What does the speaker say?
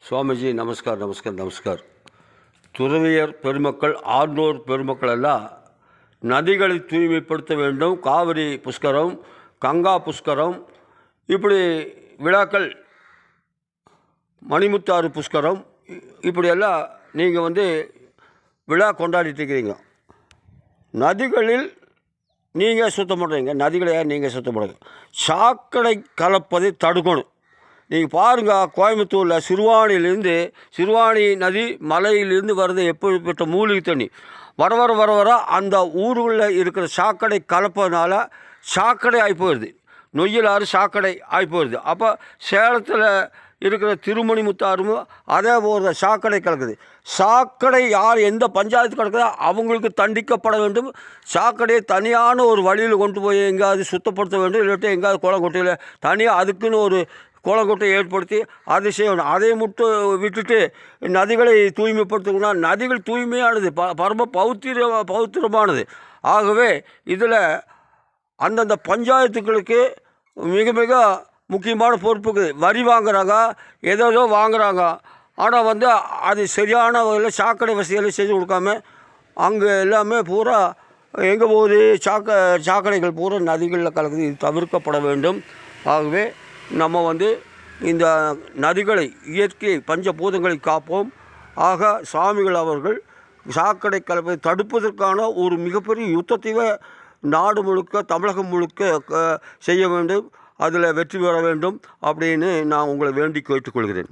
சுவாமிஜி நமஸ்கார் நமஸ்கார் நமஸ்கார். துறவியர் பெருமக்கள், ஆர்ந்தோர் பெருமக்கள் எல்லாம் நதிகளை தூய்மைப்படுத்த வேண்டும். காவிரி புஷ்கரம், கங்கா புஷ்கரம், இப்படி விழாக்கள், மணிமுத்தாறு புஷ்கரம், இப்படியெல்லாம் நீங்கள் விழா கொண்டாடிட்டு இருக்கிறீங்க. நதிகளில் நீங்கள் சுத்தம் பண்ணுறீங்க, நதிகளை நீங்கள் சுத்தம் பண்ணுறீங்க. சாக்கடை கலப்பதை தடுக்கணும். நீங்கள் பாருங்கள், கோயம்புத்தூரில் சிறுவாணி நதி மலையிலிருந்து வருது எப்படிப்பட்ட மூலிகை தண்ணி. வர வர வர வர அந்த ஊர்களில் இருக்கிற சாக்கடை கலப்பதனால சாக்கடை ஆகி போயிடுது. நொய்யலாறு சாக்கடை ஆகி போயிடுது. அப்போ சேலத்தில் இருக்கிற திருமணி முத்தாறும் அதே போல் சாக்கடை கலக்குது. சாக்கடை யார் எந்த பஞ்சாயத்து கிடக்குதோ அவங்களுக்கு தண்டிக்கப்பட வேண்டும். சாக்கடையை தனியான ஒரு வழியில் கொண்டு போய் எங்கேயாவது சுத்தப்படுத்த வேண்டும். இல்லாட்டி எங்கேயாவது குளங்கொட்டையில் தனியாக அதுக்குன்னு ஒரு குளங்கொட்டை ஏற்படுத்தி அதை செய்யணும். அதை மட்டும் விட்டுட்டு நதிகளை தூய்மைப்படுத்தணும்னா நதிகள் தூய்மையானது, பரம பௌத்திரமானது. ஆகவே இதில் அந்தந்த பஞ்சாயத்துக்களுக்கு மிக மிக முக்கியமான பொறுப்புக்கு வரி வாங்குகிறாங்க, ஏதோ வாங்குகிறாங்க. ஆனால் அது சரியான வகையில் சாக்கடை வசதிகளை செஞ்சு கொடுக்காம அங்கே எல்லாமே பூரா எங்கே போகுது, சாக்கடைகள் பூரா நதிகளில் கலக்குது. இது தவிர்க்கப்பட வேண்டும். ஆகவே நம்ம இந்த நதிகளை, இயற்கை பஞ்சபூதங்களை காப்போம். ஆக சுவாமிகள் அவர்கள் சாக்கடை கலப்பதை தடுப்பதற்கான ஒரு மிகப்பெரிய யுத்தத்தையே நாடு முழுக்க, தமிழகம் முழுக்க செய்ய வேண்டும். அதில் வெற்றி பெற வேண்டும் அப்படின்னு நான் உங்களை வேண்டி கேட்டுக்கொள்கிறேன்.